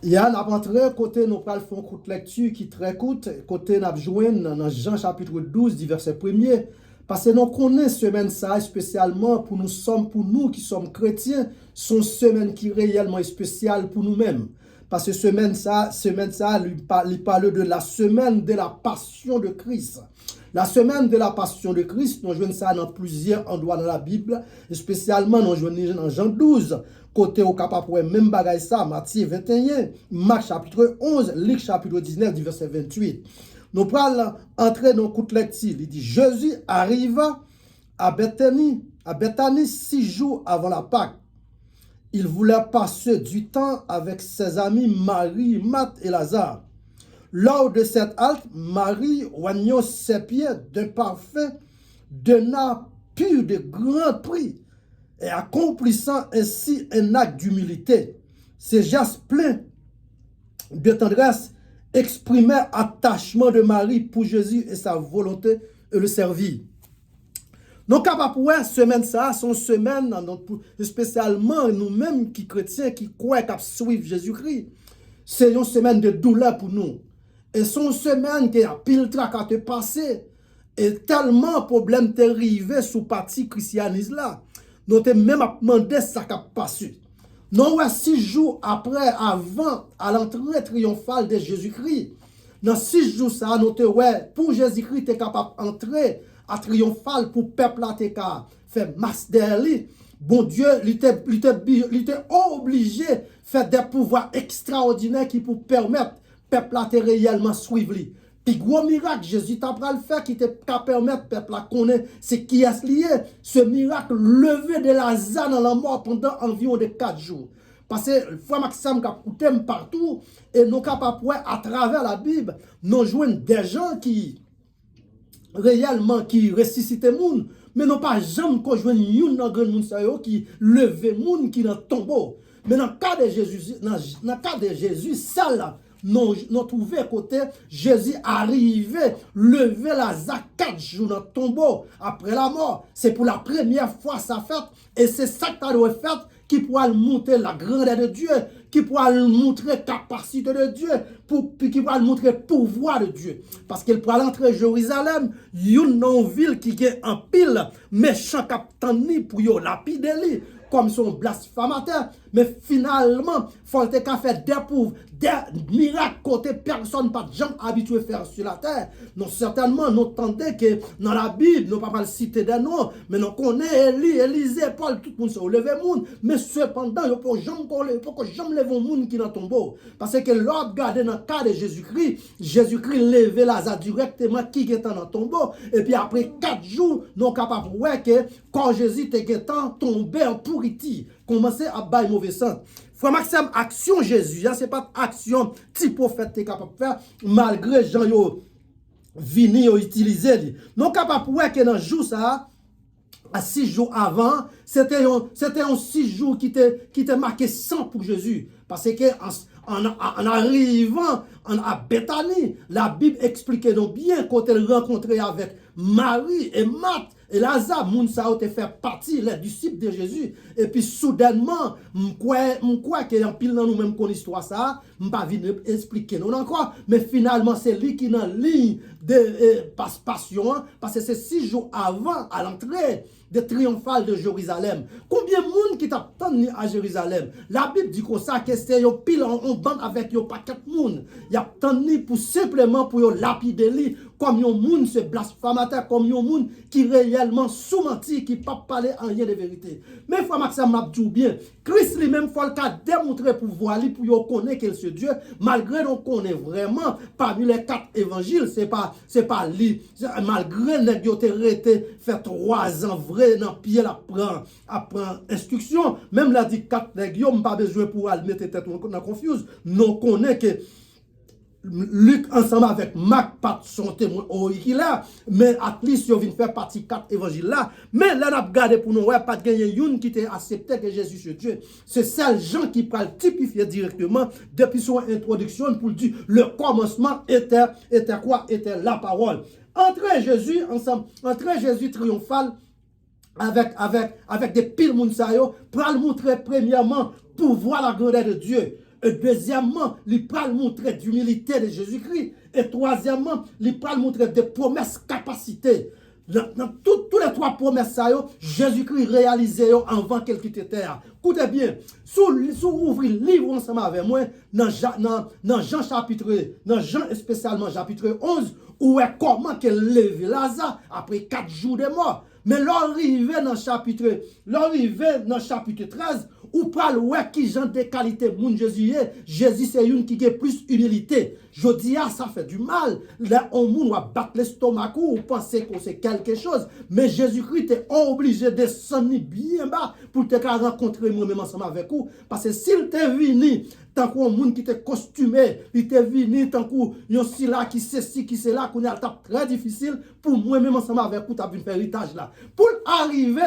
Yann a rentré côté nous pral font courte lecture qui très courte côté n'a joindre dans Jean chapitre 12 du verset 1er parce que nous connaissons semaine ça spécialement pour nous qui sommes chrétiens, son semaine qui est réellement spéciale pour nous-mêmes. Parce que semaine ça lui parle de la semaine de la passion de Christ. La semaine de la passion de Christ, nous jouons ça dans plusieurs endroits dans la Bible, et spécialement nous jouons dans Jean 12, côté au capable pour même bagaille ça, Matthieu 21, Marc chapitre 11, Luc chapitre 19 du verset 28. Nous parlons entrer dans toute lecture. Il dit Jésus arriva à Bethanie 6 jours avant la Pâque. Il voulait passer du temps avec ses amis Marie, Marthe et Lazare. Lors de cette halte, Marie, oignant ses pieds d'un parfum, donna pur de grand prix et accomplissant ainsi un acte d'humilité. Ces gestes pleins de tendresse exprimaient attachement de Marie pour Jésus et sa volonté de le servir. Nous capables pour semaine ça, son semaine, spécialement nous-mêmes qui chrétiens, qui croient qu'à suivre Jésus-Christ, c'est une semaine de douleur pour nous. Et son semaine qui a pile trac à te passer, et tellement problème t'est arrivé sous parti christianisme là, nous t'es même à demander ça qu'a passé. Non, 6 jours après, avant, à l'entrée triomphale de Jésus-Christ, dans 6 jours ça, nous t'es pour Jésus-Christ, t'es capable d'entrer à triomphal pour peuple là, t'es capable faire masse derrière. Bon Dieu, il était obligé de faire des pouvoirs extraordinaires qui pour permettre peuple là réellement suivre lui. Puis gros miracle Jésus t'a le faire qui te permettre peuple là connaître ce qui est lié ce miracle levé de Lazare dans la mort pendant environ de 4 jours. Parce que foi Maxime qui a partout et nous capables à travers la Bible nous joignent des gens qui réellement qui ressuscitent monde mais non pas jamais qu'on joigne une dans grand monde qui lever monde qui dans tombeau. Mais dans le cas de Jésus dans le cas de Jésus ça nous trouvons côté Jésus arrivé, levé Lazare 4 jours dans le tombeau après la mort. C'est pour la première fois ça fait. Et c'est ça que tu as fait qui pourra montrer la grandeur de Dieu, qui pourra montrer la capacité de Dieu, qui pourra montrer le pouvoir de Dieu. Parce qu'il pourra entrer à Jérusalem, une ville qui est en pile, méchant capitaine pour y lapider comme son blasphémateur, mais finalement, il faut faire des miracles côté personne pas de gens habitués à faire sur la terre. Non, certainement, nous tentons que dans la Bible, nous ne pouvons pas citer des noms, mais nous connaissons Élie, Élisée, Paul, tout le monde se levé monde, mais cependant, il ne faut jamais lever un monde qui est dans ton tombeau. Parce que l'autre regardez dans le cas de Jésus-Christ, Jésus-Christ levait Lazare directement qui est dans le tombeau, et puis après 4 jours, nous sommes capables de voir que quand Jésus était tombé en pourriti, commençait à bailler mauvais sens. Frère Maxime, action Jésus, ce n'est pas action type prophète est capable de faire, malgré Jean yo vini yo utiliser. Non capable de voir que dans le jour ça, à 6 jours avant, c'était un 6 jours qui était marqué 100 pour Jésus. Parce que en arrivant à Bethanie, la Bible expliquait donc bien quand elle rencontrait avec Marie et Marthe et Lazare, Mounsa a fait partie les disciples de Jésus. Et puis soudainement, je crois qu'il y a un pile dans nous-mêmes qu'on histoire ça, je ne vais pas venir expliquer non encore, mais finalement c'est lui qui est dans la ligne de passion, parce que c'est 6 jours avant à l'entrée de triomphale de Jérusalem. Combien de monde qui t'a tenu à Jérusalem? La Bible dit comme ça que c'est un pile en bande avec un paquet de monde. Il y a tenu pour simplement pour lapider comme un monde se blasphémateur, comme un monde qui réellement sous-menti, qui ne peut pas parler en rien de vérité. Mais il faut Maxime m'a dit bien, Christ lui-même faut le cas démontrer pour voir lui pour connaître quel c'est Dieu, malgré qu'on connaît vraiment parmi les 4 évangiles, c'est pas lui, malgré qu'il a été fait 3 ans vrai dans pied la prend instruction, même la dit 4 nègres, pas besoin pour aller mettre tête dans confuse, non connaît que Luc ensemble avec Marc, pas son témoin qu'il a, mais à least il vient faire partie 4 évangiles là. Mais là, on a regardé pour nous, pas de gagner une qui t'a accepté que Jésus c'est Dieu. C'est celles gens qui prennent typifier directement depuis son introduction pour dire le commencement était quoi? Était la parole. Entre Jésus ensemble, entre Jésus triomphal avec des piles mounsayo pour le montrer premièrement pour voir la grandeur de Dieu. Et deuxièmement, il peut montrer d'humilité de Jésus-Christ. Et troisièmement, il peut montrer des promesses capacités. Dans toutes les trois promesses, Jésus-Christ réalisé avant qu'il quitte terre. Écoutez bien, si vous ouvrez le livre ensemble avec moi, dans Jean chapitre, dans Jean spécialement chapitre 11, où est comment qu'il lève Lazare après 4 jours de mort. Mais l'arrivée dans chapitre 13, ou parle ouais qui genre de qualité moun Jésus est. Jésus c'est une qui a plus humilité. Je dis ça fait du mal. Là on moun va battre l'estomac ou penser que c'est quelque chose, mais Jésus-Christ est obligé de descendre bien bas pour te rencontrer moi-même ensemble avec vous parce que s'il t'est venu tant qu'on monde qui était costumé, il t'est venu tant qu'on yon si là qui c'est ci qui c'est là qu'on a très difficile pour moi-même ensemble avec vous t'as vu faire héritage là. Pour arriver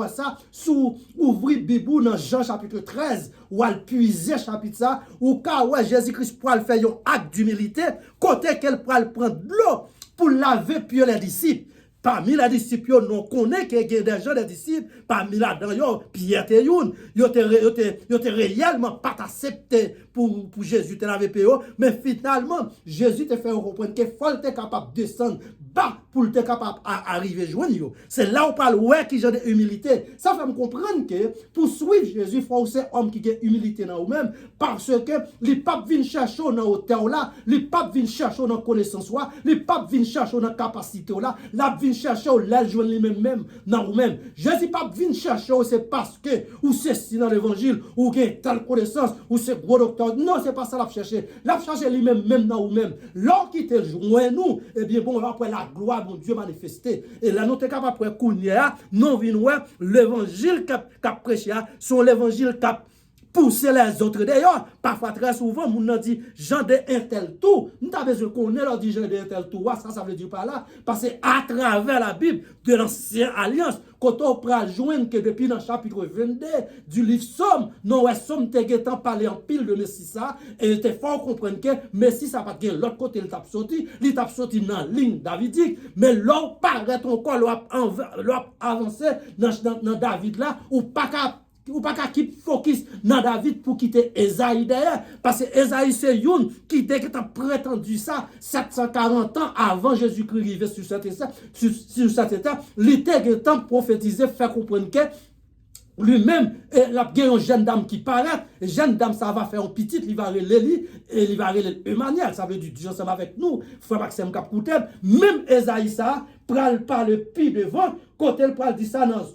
à ça, sous ouvrir Bible dans Jean chapitre 13 ou al puiser chapitre ça ou car ouais Jésus-Christ pour le faire un acte d'humilité, côté qu'elle pour prendre de l'eau pour laver puis les disciples. Parmi les disciples, nous connaissons qu'il y a des gens, des disciples, parmi là-dedans, Pierre et Youn, ils étaient réellement pas acceptés pour Jésus, mais finalement, Jésus te fait comprendre qu'il faut être capable de descendre bas pour être capable d'arriver à joindre. C'est là où on parle, ouais, qui j'ai de humilité. Ça fait me comprendre que pour suivre Jésus, il faut aussi homme qui a humilité dans eux-mêmes, parce que les papes viennent chercher dans hauteur là, les papes viennent chercher dans connaissance là, les papes viennent chercher dans capacité là, la viennent chercher là, joindre lui-même dans vous-même. Jésus pas vient chercher, c'est parce que, ou c'est si dans l'évangile, ou qu'il y a telle connaissance, ou c'est gros docteur. Non, c'est pas ça la chercher. La chercher lui-même, même dans vous-même. Lors qui te joint nous, eh bien bon, après la gloire de Dieu manifestée. Et là, nous sommes capables de prendre, non, l'évangile qu'a prêché, sont l'évangile qu'a pousser les autres d'ailleurs. Parfois, très souvent, on nous dit, Jean de un tel tout. Nous avons besoin qu'on ait leur dit Jean de un tel tout. Ça veut dire par là. Parce que à travers la Bible de l'Ancienne Alliance, quand on prend joindre que depuis le chapitre 22 du livre Somme, nous sommes temps parler en pile de Messie ça. Et il faut comprendre que Messie ça pas de l'autre côté, il tape sorti dans la ligne davidique. Mais l'on paraît encore, l'on avancé dans David là, ou pas qu'à keep focus dans David pour quitter Esaïe derrière. Parce que Esaïe c'est une qui dès que tu as prétendu ça 740 ans avant Jésus-Christ arrivé sur cette état, il était temps prophétisé, faire comprendre que lui-même, il a une jeune dame qui paraît, et jeune dame, ça va faire un petit, il va relayer, et il va relayer Emmanuel, ça veut dire Dieu ensemble avec nous, frère Maxime Capcoutem, même Esaïe ça, pral par le pied devant, quand elle pral dit ça dans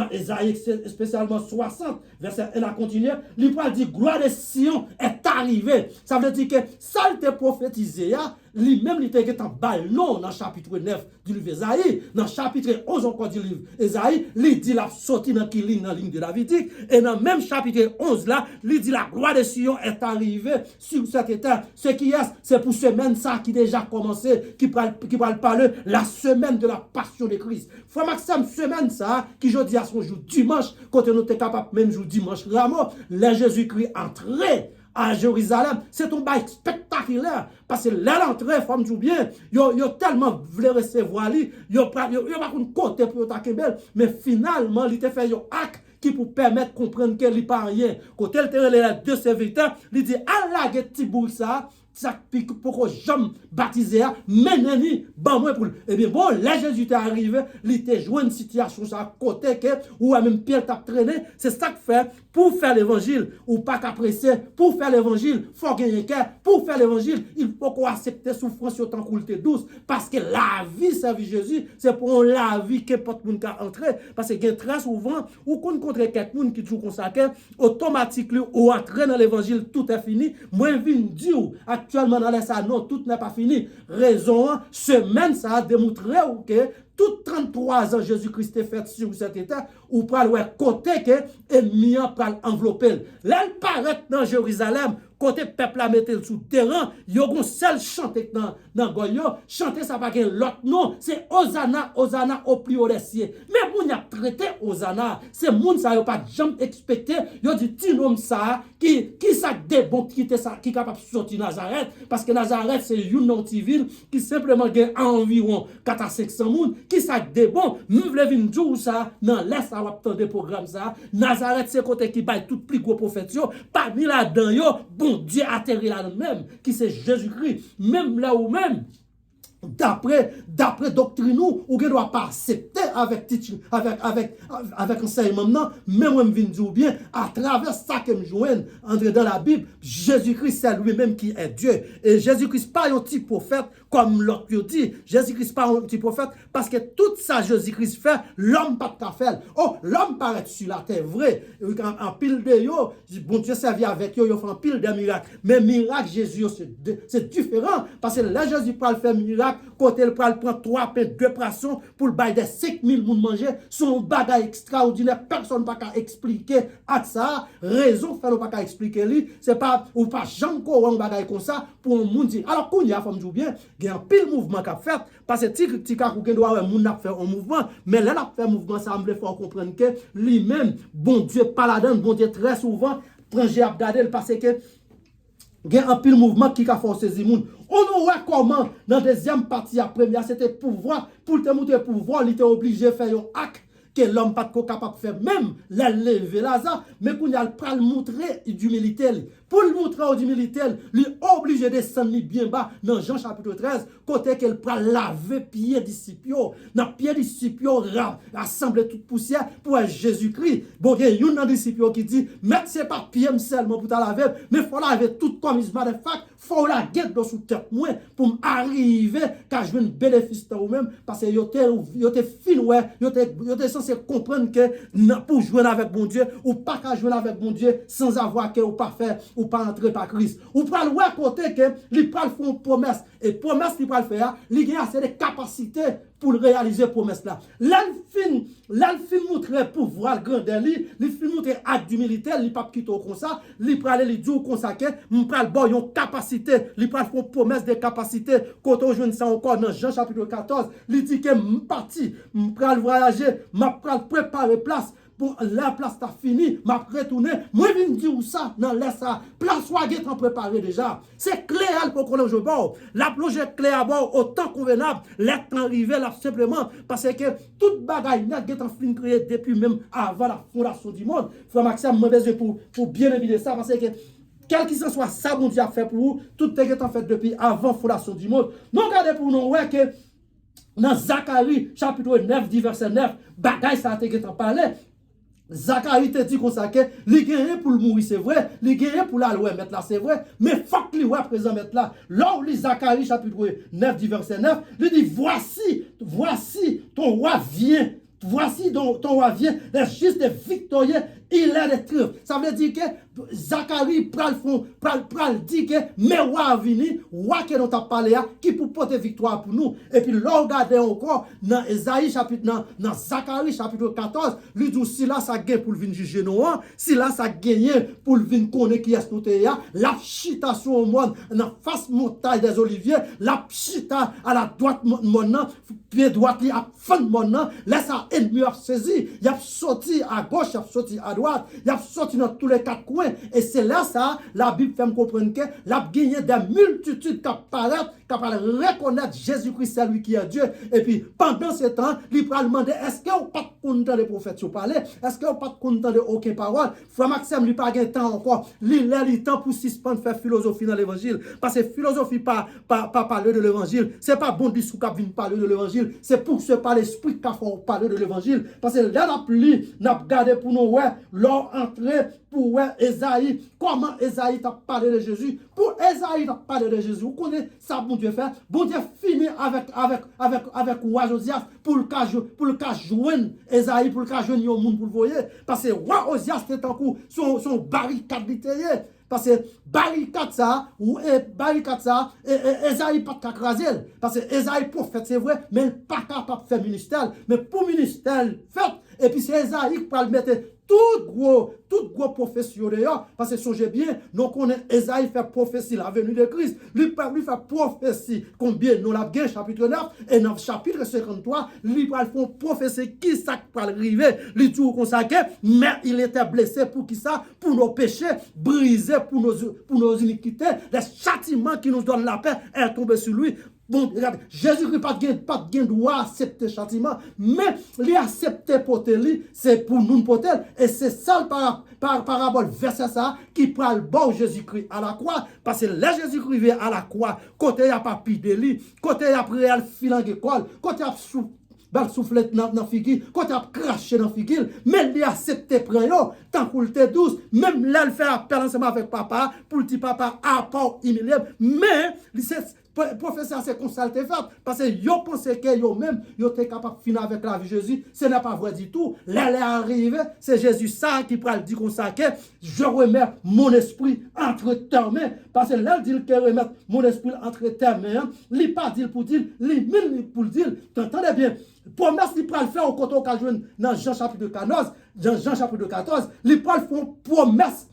Esaïe, spécialement 60, verset 1 à continuer, il pral dit, gloire de Sion est arrivée. Ça veut dire que ça a été prophétisé, lui-même, il était en ballon dans le chapitre 9 du livre Esaïe, dans le chapitre 11 encore du livre Esaïe, il dit la sortie dans la ligne de Davidique, et dans le même chapitre 11 là, il dit la gloire de Sion est arrivée sur cet état. Ce qui est, c'est pour semaine ça qui déjà commencé, qui va parler la semaine de la passion de Christ. Frère Maxime, semaine ça, qui je dis à son jour dimanche, quand nous sommes capables, même jour dimanche, Ramos, le Jésus-Christ entré à Jérusalem, c'est un bail spectaculaire. Parce que là, l'entrée, femme joue bien, yo tellement voulu recevoir lui, yo pas de côté pour ta belle, mais finalement, il te fait un acte qui pour permettre de comprendre qu'il n'est pas rien. Quand elle te les deux serviteurs, il dit, Allah, petit bout ça pique pour que j'aime baptiser, meneni, bon, moi pour. Eh bien, bon, là, Jésus est arrivé, il était joué une situation à côté, où même Pierre t'a traîné, c'est ça que fait, pour faire l'évangile, ou pas qu'apprécier, pour faire l'évangile, il faut gagner cœur, pour faire l'évangile, il faut qu'on accepte souffrance autant qu'on le douce, parce que la vie, servir Jésus, c'est pour la vie que pas tout le monde a entré, parce que très souvent, ou qu'on contre quelqu'un qui joue consacré, automatiquement, ou entrer dans l'évangile, tout est fini, moi, je dire, actuellement dans les salons, tout n'est pas fini. Raison, semaine, ça a démontré que tout 33 ans, Jésus-Christ est fait sur cet état, ou pas le côté que l'ennemi a enveloppé. Là, il paraît dans Jérusalem, côté peuple a mettre sous terrain, yo gon seul chanter dans goyo, chanter ça pas gen l'autre non, c'est Hosanna, Hosanna au plus haut des cieux. Mais moun y a traité Hosanna, c'est moun ça yo pas jamais expecté, yo dit ti nom ça qui ça de bon qui ça qui capable sortir Nazareth parce que Nazareth c'est une petite ville qui simplement gagne environ 4 à 500 moun qui ça de bon, nous voulons venir dire ça dans l'est ça va des programmes ça. Nazareth c'est côté qui baille tout plus gros prophète yo, parmi là-dedans yo, bon Dieu atterri là même qui c'est Jésus-Christ, même là où même d'après doctrine ou ne doit pas accepter avec enseignement non mais moi me viens dire bien à travers ça que me joigne entrer dans la Bible Jésus-Christ c'est lui-même qui est Dieu et Jésus-Christ pas un petit prophète comme l'autre dit Jésus-Christ pas un petit prophète parce que tout ça Jésus-Christ fait l'homme pas de faire l'homme paraît sur la terre vrai en pile de yo bon Dieu servi avec yo fait en pile de miracles mais miracle Jésus c'est différent parce que là Jésus pas le faire miracle côté le prend 3 pains 2 poissons pour le bail des 5000 moun manger son bagage extraordinaire personne pas qu'à expliquer à ça raison fait pas qu'à expliquer lui c'est pas ou pas jamais qu'on bagage comme ça pour un monde dire alors qu'on y a femme bien il y a un pile mouvement qu'a fait parce que petit cas qu'on doit moun n'a fait un mouvement mais là n'a fait mouvement ça me faut comprendre que lui-même bon Dieu pas là-dedans bon Dieu très souvent prend j'ai regarder parce que il y a un pile mouvement qui a forcé les gens. On voit comment, dans la deuxième partie, la première, c'était pouvoir, pour te montrer pouvoir, il était obligé de faire un acte que l'homme pas capable de faire, même la lever là, mais qu'on a le montrer d'humilité. Pour le montrer d'humilité, lui obligé de descendre bien bas dans Jean chapitre 13, côté qu'elle prend laver pied disciples, dans pied disciples, rassembler toute poussière pour Jésus-Christ. Bon, il y a un disciple qui dit, mais c'est pas pied seulement pour ta laver, mais il faut laver tout comme il de fac, faut la guette dans sous tête moi pour arriver qu'à jouer un bénéfice dans vous-même parce que yo te fin ouais, yo te censé comprendre que pour jouer avec bon Dieu ou pas qu'à jouer avec bon Dieu sans avoir que ou pas faire ou pas entrer par Christ. Ou pas le côté que il pas faire une promesse et promesse qu'il pas le faire, il a assez de capacités pour réaliser promesse là. L'alfin montrer pouvoir grandeur il fin montrer acte d'humilité, il pas quitter comme ça, il prend aller dire comme ça que m'pral bon yon capacité, il prend font promesse de capacité quand on joue ça encore dans Jean chapitre 14, il dit que m'parti, m'pral voyager, m'pral préparer place pour la place t'a fini, m'a retourné, moi viens dire ça dans laisse ça, place soit en préparé déjà. C'est clair pour qu'on le bord. La plongée clair à bord autant convenable, l'être arrivé là simplement parce que toute bagaille n'a pas fin créé depuis même avant la fondation du monde. Frère Maxime m'a besoin pour bien évidemment ça parce que quel qu'il soit ça bon Dieu a fait pour vous, tout est en fait depuis avant la fondation du monde. Non regardez pour nous ouais que dans Zacharie chapitre 9 verset 9, bagaille ça a été parlé. Zacharie te dit comme ça que il gagne pour le mourir c'est vrai, il gagne pour la loi mettre là c'est vrai, mais faut que lui présent mettre là. Là où Zacharie chapitre 9 verset 9, il dit voici ton roi vient. Voici ton roi vient, les juste des victorieux, il est des triomphes. Ça veut dire que Zacharie pral dit que mais roi vini, roi que nous t'a parlé qui pour porter victoire pour nous. Et puis là regardez encore dans Esaïe chapitre dans Zacharie chapitre 14, lui dit si là ça gagne pour venir juger nous, si là ça gagne pour venir connaître qui est nous la chita sur au monde dans face montagne des oliviers, la chita à la droite mon pied droit li à fin mon laisse ça ennemi a saisi, il a sorti à gauche, il a sorti à droite, il a sorti dans tous les quatre coins et c'est là ça la Bible fait me comprendre que la gagné des multitudes qui apparaissent capable de reconnaître Jésus-Christ c'est lui qui est Dieu et puis pendant ce temps il va demander est-ce que vous pas content des prophètes qui parler est-ce que vous pas content de aucune parole frère Maxime lui pas gain temps encore il a le temps pour suspendre faire philosophie dans l'évangile parce que philosophie pas parler de l'évangile c'est pas bon discours qui vient parler de l'évangile c'est pour ce par l'esprit qui faut parler de l'évangile parce que là n'a regardé pour nous ouais leur entrée pour Esaïe comment Esaïe t'a parlé de Jésus pour Esaïe t'a parlé de Jésus vous connaissez ça bon Dieu fait bon Dieu finit avec roi Josias pour le cas joindre Esaïe pour le cas joindre au monde pour le voyer parce que roi Josias c'était en coup son barricade littéraire parce que barricade ça Esaïe pas craser parce que Esaïe prophète c'est vrai mais pas capable de faire ministère mais pour ministère fait Et puis c'est Esaïe qui va le mettre tout gros prophétie d'ailleurs, parce que songez bien, nous connaissons Esaïe fait prophétie, la venue de Christ, lui fait prophétie, combien nous l'avons gagné, chapitre 9, et dans chapitre 53, lui va faire prophétie, qui ça va arriver, lui dit qu'on s'est mais il était blessé pour qui ça, pour nos péchés, brisé pour nos iniquités, les châtiments qui nous donnent la paix, est tombé sur lui. Bon, regarde, Jésus-Christ pas de droit à accepter le châtiment, mais il accepter pour lui, c'est pour nous porter. Et c'est ça par parabole, verset ça, qui prend le bon Jésus-Christ à la croix. Parce que là, Jésus-Christ vient à la croix, côté il n'y a pas pire de lui, côté il y a pris le filant d'école, côté il y a soufflet dans figure, côté il a craché dans figure, mais il a accepté prendre, tant qu'il était douce, même là, il fait appel ensemble avec papa, pour le petit papa, à part humilié, mais, professeur, c'est comme ça le fait, parce que yo pensé que yo même, yo était capable de finir avec la vie de Jésus, ce n'est pas vrai du tout. Là, il est arrivé, c'est Jésus ça qui prend le dit comme ça que je remets mon esprit entre tes mains, parce que là, il dit que remettre mon esprit entre tes mains, il n'est pas dit pour dire, il n'est pour dire, t'entendez bien, promesse qu'il prend le faire au côté occasion dans Jean chapitre 14, Jean chapitre 14, il prend le faire promesse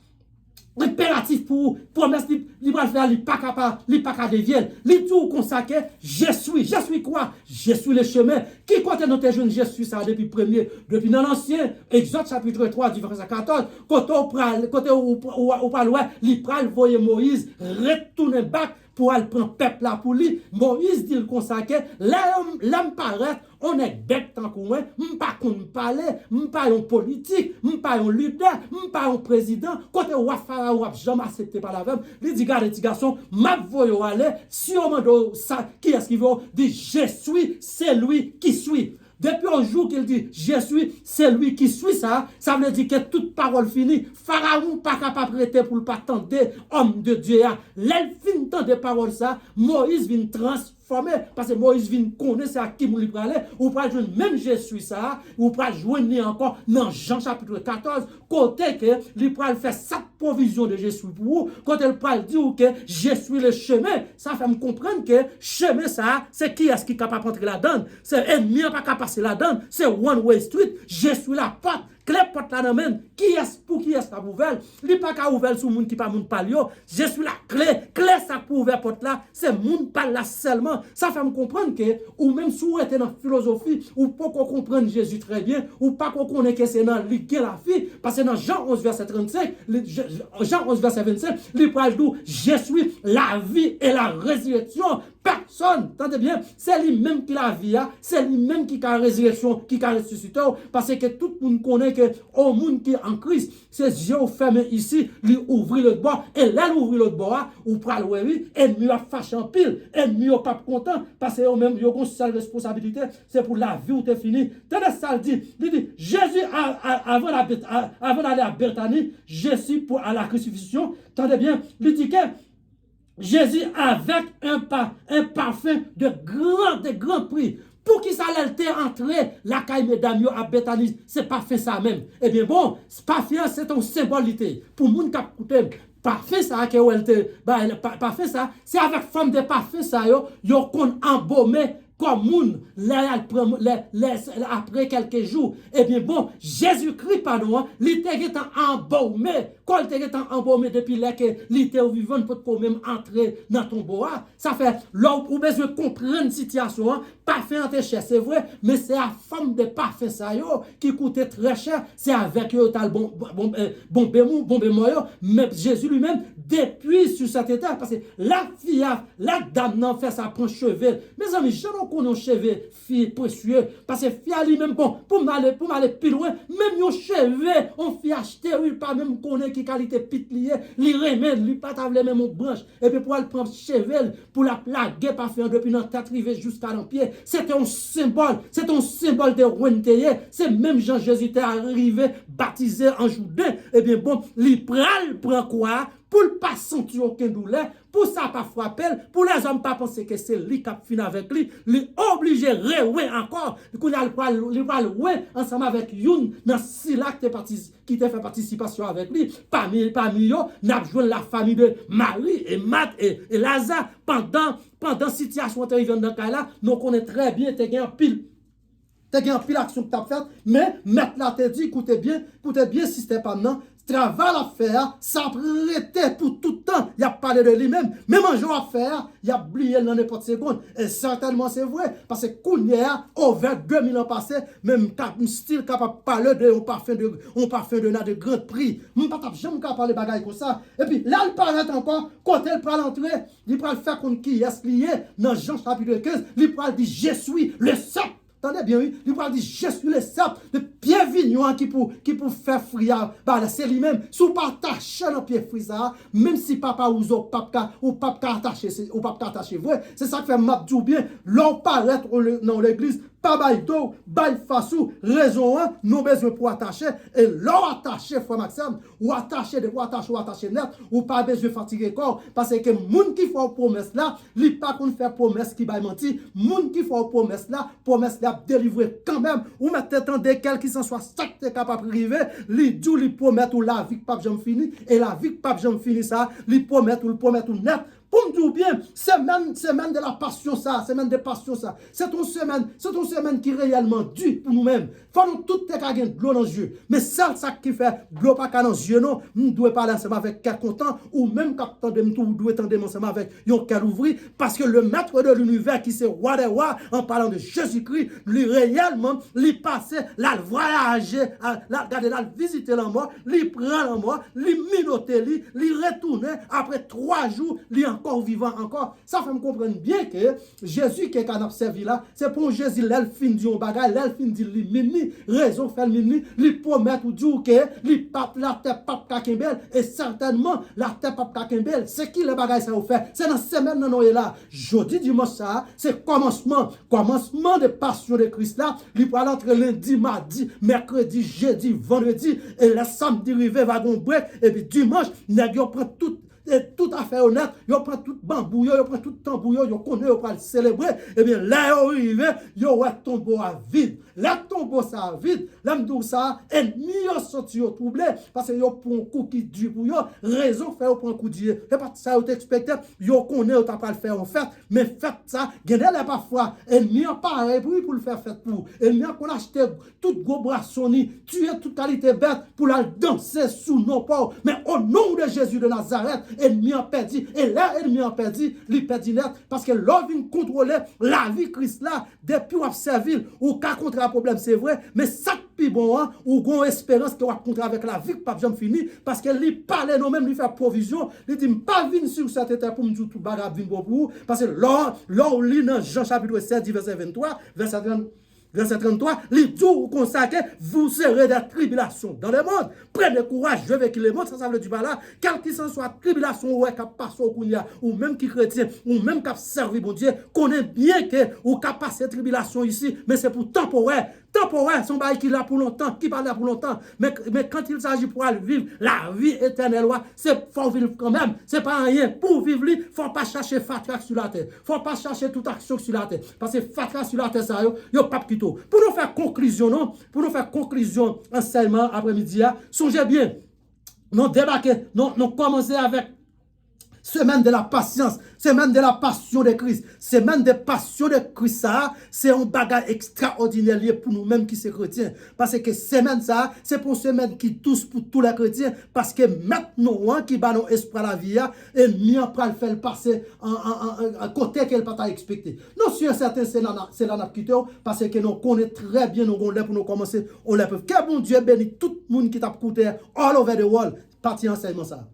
impératif pour promesse il va faire il pas capable il pas capable de vieille il tout consacré je suis quoi je suis le chemin qui côté notre jeune je suis ça depuis dans l'ancien Exode chapitre 3 du verset 14 côté où parle il pral voyer Moïse retourner back pour aller prendre peuple là pour lui Moïse dit le consacré l'homme paraît on est bête tant que moi, m'pas qu'on parler, m'pas un politique, m'pas un leader, m'pas un président, côté roi pharaon jamais accepté par la femme, il dit garde petit garçon, m'a voyo aller, si on mando ça qui est-ce qui veut dit je suis, c'est lui qui suit. Depuis un jour qu'il dit je suis, c'est lui qui suit ça, ça veut dire que toute parole finie. Pharaon pas capable de rester pour le pas tenter, homme de Dieu. L'elfine temps de parole ça, Moïse vient transformer, parce que Moïse vient connaître à qui il parle, ou pas jouer même je suis ça, ou pas jouer encore dans Jean chapitre 14, côté que il parle faire cette provision de je suis pour vous, quand il parle dire que je suis le chemin, ça fait me comprendre que chemin ça, c'est qui est-ce qui est capable d'entrer là-dedans, c'est ennemi pas capable passer là-dedans, c'est one way street, je suis la porte. Clé porte là dans même qui est pour qui est la ouvert li pas ka ouvert sur monde qui pas monde palio je suis la clé ça pour ouvrir porte là c'est monde pas là seulement ça fait me comprendre que ou même si vous êtes dans philosophie ou pas qu'on comprendre Jésus très bien ou pas qu'on connaît que c'est dans lui qui la fille parce que dans Jean 11 verset 35 Jean 11 verset 25 il parle d'où je suis la vie et la résurrection personne, entendez bien, c'est lui-même qui la vie, c'est lui-même qui a la résurrection, qui a ressuscité, parce que tout le monde connaît que au monde qui est en Christ, ses yeux fermés ici, lui ouvrir l'autre bord, et là, il ouvrir l'autre bord, ou pral oui, ennemi a fâché en pile, ennemi a pas content, parce que eux même, ils ont une seule responsabilité, c'est pour la vie où tu es fini. Tenez ça, il dit, Jésus, avant d'aller à Bethanie, Jésus pour à la crucifixion, entendez bien, il dit que Jésus avec un parfum de grand prix. Pour qui ça l'était entré la caille mesdames à Bethanie, c'est parfait ça même. Eh bien bon, parfait c'est un symbolité pour moun qui écoute. Parfait ça que parfait ça, c'est avec forme de parfait ça yo qu'on embaumé comme moun après quelques jours. Eh bien bon, Jésus-Christ pardon, il était embaumé. Quand il était embaumé depuis là que il était vivant pour même entrer dans ton bois, ça fait l'homme ou besoin comprendre situation, parfait en cher, c'est vrai, mais c'est la forme de parfait ça yo qui coûtait très cher, c'est avec eux tal bon moyo, mais Jésus lui-même depuis sur cette étape parce que la fille la dame n'en fait ça prend cheveux. Mes amis, je ne connais cheveux fille précieux parce que fille lui-même bon pour m'aller plus loin, même yon cheveux on fait acheter il pas même connaît qui qualité pitlier, li remet lui pas tavle même mon branche et puis pour aller prendre cheveux pour la plaguer pas faire depuis dans tête rive jusqu'à dans pied. C'est un symbole de renteye, c'est même Jean Jésus est arrivé baptisé en Jourdain. Et bien bon, li pral prend quoi pour ne pas sentir aucune douleur, pour ça pas frapper, pour les hommes pas penser que c'est lui qui a fini avec lui, lui obligé reouer encore, qu'on a le ouais ensemble avec Youn dans six lacs qui te fait participation avec lui, parmi eux, n'a joué la famille de Marie et Marthe et Lazare pendant situation arrivée dans le cas là, nous connaissons très bien te gain pile t'as gagné pile action que t'as fait, mais mettre là te dit, écoutez bien si c'était pas non, travail à faire, ça prêtait pour tout le temps. Il a parlé de lui-même. Même un jour à faire, il a oublié dans n'importe seconde. Et certainement c'est vrai. Parce que Kounia, over 2000 ans passés, même un style capable de parler de on parfum de grand prix. Je ne peux pas jamais parler de bagaille comme ça. Et puis là, il paraît encore, quand il prend l'entrée, il prend le faire contre qui est lié dans Jean chapitre 15, il prend dit je suis le sac. Attendez bien, oui. Il va dire, je suis le sap de Pierre Vignon qui pour faire friable. Bah, c'est lui-même. Si vous pas attaché dans Pierre Frisa, même si papa ou papa attaché, ou papa attaché, vrai. C'est ça qui fait mabdou bien. L'on paraît dans l'église. Pas baïdo, baï façou, raison 1, nous besoin pour attacher, et l'on attaché, frère Maxime, ou attaché net, ou pas besoin de fatiguer corps, parce que moun qui font promesse là, li pas qu'on fait promesse qui baï menti, moun qui font promesse là délivrer quand même, ou mettez attendez quel qui s'en soit chaque capable arriver, li dou li promet ou la vie pas jamais fini, et la vie pas jamais fini ça, li promet ou net. Pour me dire bien, semaine de la passion ça, semaine de passion ça. C'est une semaine qui est réellement dure pour nous-mêmes. Faut nous tout te gagner de l'eau dans les yeux. Mais ça qui fait de l'eau pas dans les yeux non, nous devons parler ensemble avec quelqu'un content ou même quand on doit attendre ensemble avec un cœur ouvert parce que le maître de l'univers qui c'est roi des rois en parlant de Jésus-Christ, lui réellement, lui passer, la voyager, la visiter la mort, lui prendre la mort, lui minoter, lui retourner après 3 jours, lui encore vivant encore. Ça fait me comprendre bien que Jésus qui est qu'on a servi là, c'est pour Jésus l'elle fin dit on bagaille, l'elle fin dit li mini, raison fait mini, li promet ou dire que li pape la tête pape kakembel et certainement la tête pape kakembel, c'est qui le bagaille ça vous fait. C'est dans semaine non est là. Jeudi dimanche ça, c'est commencement de passion de Christ là, li pour entre lundi, mardi, mercredi, jeudi, vendredi et le samedi arrivé wagon break et puis dimanche, nèg yo prend tout à fait honnête, yo prend tout bambou, yo prend tout tambou, yo connaît, yo pas célébrer, et bien là yo arrivé, yo ouais tombeau à vide. Là tombeau ça à vide, là m'dou ça, ennemi yo sorti yo troublé parce que yo pour un coup qui dure pour yo, raison fait yo pour un coup Dieu. Et pas ça yo t'expecte, yo connaît yo t'a pas le faire en fait, mais fait ça, gardez là parfois, ennemi en pareil pour le faire fait pour. Ennemi qu'on acheté tout gros brassoni, tuer toute qualité bête pour la danser sous nos ports, mais au nom de Jésus de Nazareth, ennemi en perdu, et là ennemi en perdu, il perdu net, parce que l'homme vient contrôler la vie Christ là, depuis on servir, ou qu'à contre un problème, c'est vrai, mais ça plus bon, hein, ou qu'on espérance qu'on va contre avec la vie, pas jamais fini, parce que lui parle nous-mêmes, lui fait provision, lui dit, pas venir sur cette terre pour me dire tout bagarre, pour vous, parce que là, on lit dans Jean chapitre 7, verset 23, Verset 33, les jours consacrés, vous serez des tribulations dans le monde. Prenez courage, je vais qu'il le monde, ça veut dire là, quel qu'il s'en soit, tribulation, ou qui passe au Kounia, ou même qui chrétien, ou même qui servi bon Dieu, connaît bien que, ou qui passe tribulation ici, mais c'est pour temporaire. Temporaire, son bail qui là pour longtemps, qui parle là pour longtemps. Mais quand il s'agit pour aller vivre la vie éternelle, c'est faut vivre quand même. C'est pas rien. Pour vivre, il faut pas chercher fatra sur la terre. Faut pas chercher toute action sur la terre. Parce que fatra sur la terre, ça, yo pas quitté. Pour nous faire conclusion, non? Pour nous faire conclusion enseignement après-midi, songez bien. Nous débarquer, nous commencer avec semaine de la patience, semaine de la passion de Christ, semaine de passion de Christ, ça, c'est un bagage extraordinaire lié pour nous-mêmes qui sommes chrétiens. Parce que semaine ça, c'est pour semaine qui touche pour tous les chrétiens. Parce que maintenant, qui bat nos esprits à la vie, et mieux après le faire passer en côté qu'elle pas expecté. Non, sûr, certains, c'est là n'a quitté, parce que nous connaissons très bien nos gonds pour nous commencer. On l'a peut. Que bon Dieu bénisse tout le monde qui t'a coûté all over the world. Parti enseignement ça.